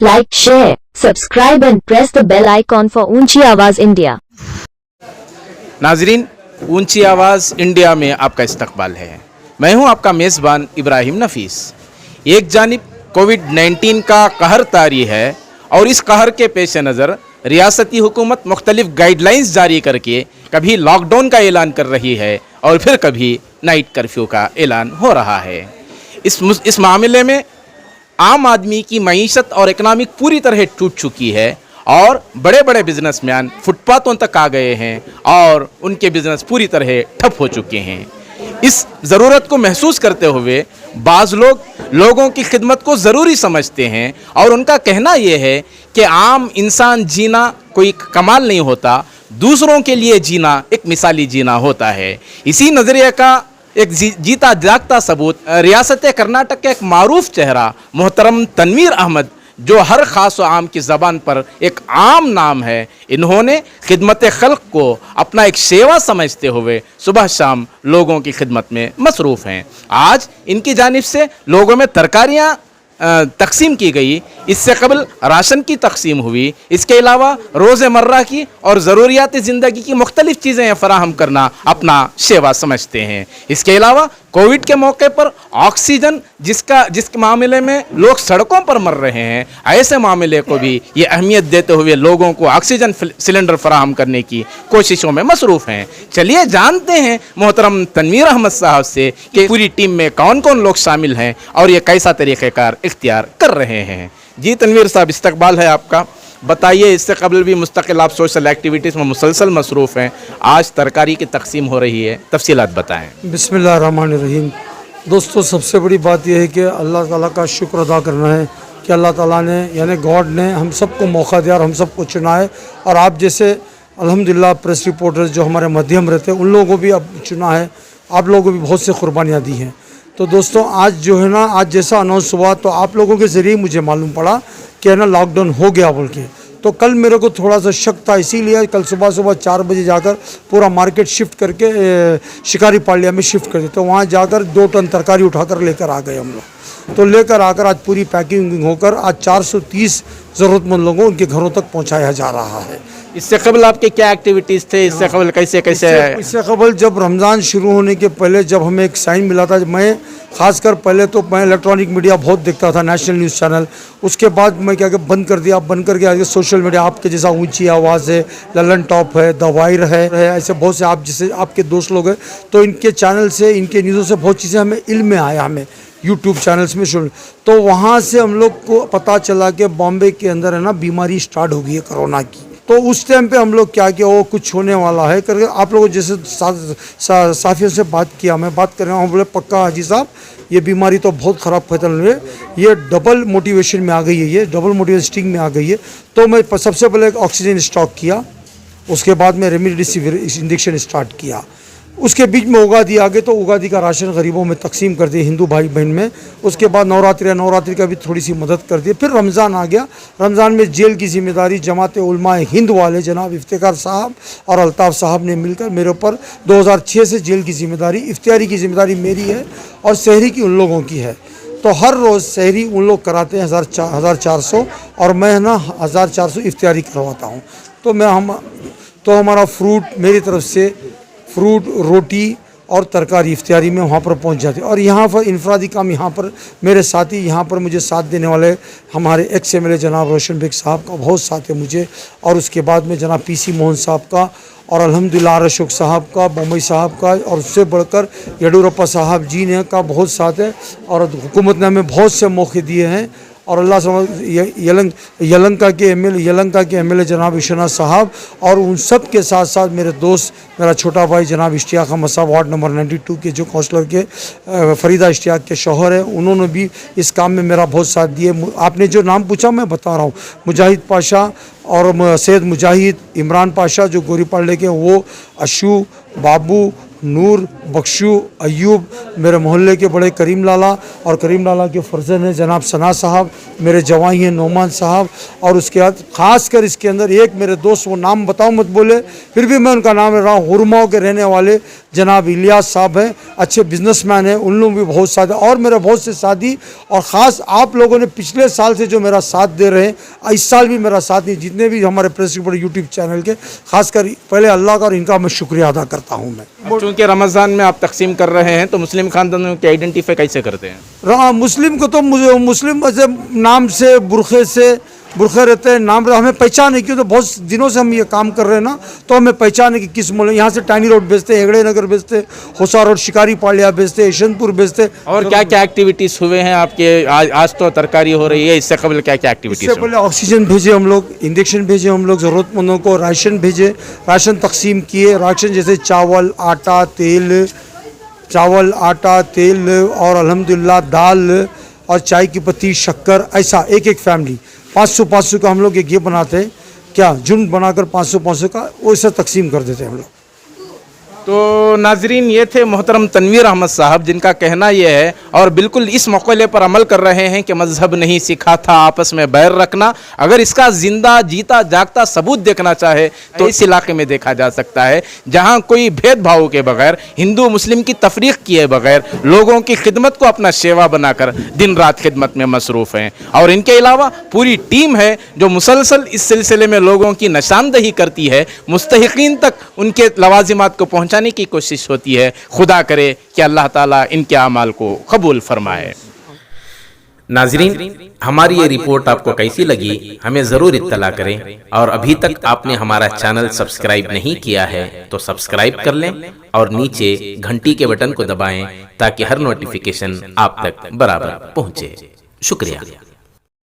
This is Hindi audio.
like, share, subscribe and press the bell icon for ऊंची आवाज इंडिया। नाजरीन, ऊंची आवाज़ इंडिया में आपका इस्तकबाल है। मैं हूं आपका मेज़बान इब्राहिम नफीस। एक जानिब कोविड-19 का कहर तारी है और इस कहर के पेश नज़र रियासती हुकूमत मुख्तलिफ गाइडलाइंस जारी करके कभी लॉकडाउन का ऐलान कर रही है और फिर कभी नाइट कर्फ्यू का ऐलान हो रहा है। इस मामले में आम आदमी की मईशत और इकनॉमिक पूरी तरह टूट चुकी है और बड़े बड़े बिजनेसमैन फुटपाथों तक आ गए हैं और उनके बिजनेस पूरी तरह ठप हो चुके हैं। इस ज़रूरत को महसूस करते हुए बाज़ लोगों की खिदमत को ज़रूरी समझते हैं और उनका कहना यह है कि आम इंसान जीना कोई कमाल नहीं होता, दूसरों के लिए जीना एक मिसाली जीना होता है। इसी नज़रिए का एक जीता जागता सबूत रियासत कर्नाटक का एक मारूफ चेहरा मोहतरम तनवीर अहमद, जो हर ख़ास व आम की ज़बान पर एक आम नाम है, इन्होंने खिदमत खल्क को अपना एक सेवा समझते हुए सुबह शाम लोगों की खिदमत में मसरूफ़ हैं। आज इनकी जानिब से लोगों में तरकारियाँ तकसीम की गई, इससे कबल राशन की तकसीम हुई, इसके अलावा रोज़मर्रा की और ज़रूरियात ज़िंदगी की मुख्तलिफ़ चीज़ें फ़राहम करना अपना सेवा समझते हैं। इसके अलावा कोविड के मौके पर ऑक्सीजन जिसके मामले में लोग सड़कों पर मर रहे हैं, ऐसे मामले को भी ये अहमियत देते हुए लोगों को ऑक्सीजन सिलेंडर फराहम करने की कोशिशों में मसरूफ़ हैं। चलिए जानते हैं मोहतरम तनवीर अहमद साहब से कि पूरी टीम में कौन कौन लोग शामिल हैं और ये कैसा तरीक़ेकार इख्तियार कर रहे हैं। जी तनवीर साहब, इस्तकबाल है आपका। बताइए, इससे कबल भी मुस्तकिल आप सोशल एक्टिविटीज़ में मुसलसल मसरूफ़ हैं, आज तरकारी की तकसीम हो रही है, तफसीलात बताएं। बिस्मिल्लाहिर्रहमानिर्रहीम। दोस्तों, सबसे बड़ी बात यह है कि अल्लाह ताला का शुक्र अदा करना है कि अल्लाह ताला ने यानी गॉड ने हम सबको मौका दिया और हम सबको चुना है, और आप जैसे अल्हम्दुलिल्लाह प्रेस रिपोर्टर्स जो हमारे मध्यम रहते हैं उन लोगों को भी अब चुना है। आप लोगों को भी बहुत सी कुर्बानियाँ दी हैं। तो दोस्तों, आज जो है ना, आज जैसा अनाउंस हुआ तो आप लोगों के ज़रिए मुझे मालूम पड़ा कि है ना लॉकडाउन हो गया बोल के। तो कल मेरे को थोड़ा सा शक था, इसीलिए कल सुबह 4 बजे जाकर पूरा मार्केट शिफ्ट करके शिकारी पालिया में शिफ्ट कर दिया। तो वहाँ जाकर 2 टन तरकारी उठाकर लेकर आ गए हम लोग। तो लेकर आकर आज पूरी पैकिंग होकर आज 430 ज़रूरतमंद लोगों उनके घरों तक पहुँचाया जा रहा है। इससे कबल आपके क्या एक्टिविटीज़ थे? इससे कबल कैसे इससे कबल जब रमज़ान शुरू होने के पहले जब हमें एक साइन मिला था, मैं ख़ासकर पहले तो मैं इलेक्ट्रॉनिक मीडिया बहुत देखता था, नेशनल न्यूज़ चैनल। उसके बाद मैं क्या बंद कर दिया, बंद करके आगे सोशल मीडिया आपके जैसा ऊंची आवाज़ है, ललन टॉप है, द वायर है, ऐसे बहुत से आप जैसे आपके दोस्त लोग हैं, तो इनके चैनल से, इनके न्यूज़ों से बहुत चीज़ें हमें इल्म में आया। हमें यूट्यूब चैनल्स में सुन, तो वहाँ से हम लोग को पता चला कि बॉम्बे के अंदर है ना बीमारी स्टार्ट हो गई है कोरोना की। तो उस टाइम पे हम लोग क्या किया, वो कुछ होने वाला है करके आप लोगों जैसे साथियों से बात किया, मैं बात कर रहा हूँ, बोले पक्का हाजी साहब ये बीमारी तो बहुत ख़राब फैल रही है, ये डबल मोटिवेशन में आ गई है, ये डबल मोटिवेशन में आ गई है। तो मैं सबसे पहले ऑक्सीजन स्टॉक किया, उसके बाद में रेमडेसिविर इंजेक्शन स्टार्ट किया। उसके बीच में उगादी आ गई, तो उगादी का राशन गरीबों में तकसीम कर दिए हिंदू भाई बहन में। उसके बाद नवरात्रि का भी थोड़ी सी मदद कर दी। फिर रमज़ान आ गया। रमज़ान में जेल की जिम्मेदारी जमात उलमा हिंद वाले जनाब इफ्तिकार साहब और अल्ताफ़ साहब ने मिलकर मेरे ऊपर 2006 से जेल की जिम्मेदारी, इफ्तियारी की जिम्मेदारी मेरी है और शहरी की उन लोगों की है। तो हर रोज़ शहरी उन लोग कराते हैं 1400 और मैं ना 1400 इफ्तियारी करवाता हूँ। तो हमारा फ्रूट, मेरी तरफ से फ्रूट, रोटी और तरकारी इफ्तियारी में वहाँ पर पहुँच जाती है। और यहाँ पर इनफरादी काम, यहाँ पर मेरे साथी, यहाँ पर मुझे साथ देने वाले हमारे एक्स MLA जनाब रोशन बेग साहब का बहुत साथ है मुझे, और उसके बाद में जनाब PC मोहन साहब का, और अल्हम्दुलिल्लाह अशोक साहब का, बम्बई साहब का, और उससे बढ़कर येडियुरप्पा साहब जी ने का बहुत साथ है। और हुकूमत ने हमें बहुत से मौके दिए हैं। और अल्लाह यलंका के MLA जनाब विश्वनाथ साहब, और उन सब के साथ साथ मेरे दोस्त, मेरा छोटा भाई जनाब इश्तियाक अहमद साहब, वार्ड नंबर 92 के जो काउंसलर के फरीदा इश्तियाक के शौहर हैं, उन्होंने भी इस काम में मेरा बहुत साथ दिए। आपने जो नाम पूछा मैं बता रहा हूँ, मुजाहिद पाशा और सैयद मुजाहिद, इमरान पाशा जो गोरीपाले के, वो अशू, बाबू, नूर, बख्शू, अयूब, मेरे मोहल्ले के बड़े करीम लाला और करीम लाला के फर्जन हैं जनाब सना साहब, मेरे जवाई हैं नोमान साहब, और उसके बाद ख़ास कर इसके अंदर एक मेरे दोस्त, वो नाम बताओ मत बोले फिर भी मैं उनका नाम ले रहा हूँ, हुरमाओं के रहने वाले जनाब इलियास साहब हैं, अच्छे बिजनेसमैन हैं, उन लोग भी बहुत साथ, और मेरे बहुत से साथी, और ख़ास आप लोगों ने पिछले साल से जो मेरा साथ दे रहे हैं, इस साल भी मेरा साथ नहीं, जितने भी हमारे प्रेस रिपोर्टर यूट्यूब चैनल के, खासकर पहले अल्लाह का और इनका मैं शुक्रिया अदा करता हूँ। मैं चूँकि रमज़ान में आप तकसीम कर रहे हैं तो मुस्लिम खानदानों के आइडेंटिफाई कैसे करते हैं? मुस्लिम को तो मुझे मुस्लिम ऐसे नाम से बुरखे रहते हैं, नाम हमें पहचान है, क्यों तो बहुत दिनों से हम ये काम कर रहे हैं ना, तो हमें पहचान है कि किस मोहल्ले, यहाँ से टाइनी रोड बेचते, हेगड़े नगर बेचते, होसा रोड शिकारी पालिया बेचते, यशवंतपुर बेचते। और क्या क्या एक्टिविटीज़ हुए हैं आपके? आज तो तरकारी हो रही है, इससे कबल क्या क्या एक्टिविटीज़? इससे पहले ऑक्सीजन भेजे हम लोग, इंजेक्शन भेजे हम लोग, ज़रूरतमंदों को राशन भेजे, राशन तकसीम किए, राशन जैसे चावल, आटा, तेल और अल्हम्दुलिल्लाह दाल और चाय की पत्ती, शक्कर, ऐसा एक एक फैमिली 500 का हम लोग एक ये बनाते हैं, क्या झुंड बनाकर 500 का वैसे तकसीम कर देते हैं हम लोग। तो नाजरीन, ये थे मोहतरम तनवीर अहमद साहब, जिनका कहना यह है और बिल्कुल इस मौक़े पर अमल कर रहे हैं कि मजहब नहीं सिखा था आपस में बैर रखना। अगर इसका जिंदा जीता जागता सबूत देखना चाहे तो इस इलाके में देखा जा सकता है, जहां कोई भेदभाव के बगैर, हिंदू मुस्लिम की तफरीक किए बगैर लोगों की खिदमत को अपना सेवा बनाकर दिन रात खिदमत में मसरूफ़ हैं। और इनके अलावा पूरी टीम है जो मुसलसल इस सिलसिले में लोगों की निशानदही करती है, मुस्तहिकीन तक उनके लवाजिमात को पहुँचाने की कोशिश होती है। खुदा करे कि अल्लाह ताला इनके अमाल को कबूल फरमाए। नाजरीन, हमारी ये रिपोर्ट आपको कैसी लगी हमें ज़रूर इत्तला करें, और अभी तक आपने हमारा चैनल सब्सक्राइब नहीं किया है तो सब्सक्राइब कर लें और नीचे घंटी के बटन को दबाएं ताकि हर नोटिफिकेशन आप तक बराबर पहुंचे। शुक्रिया।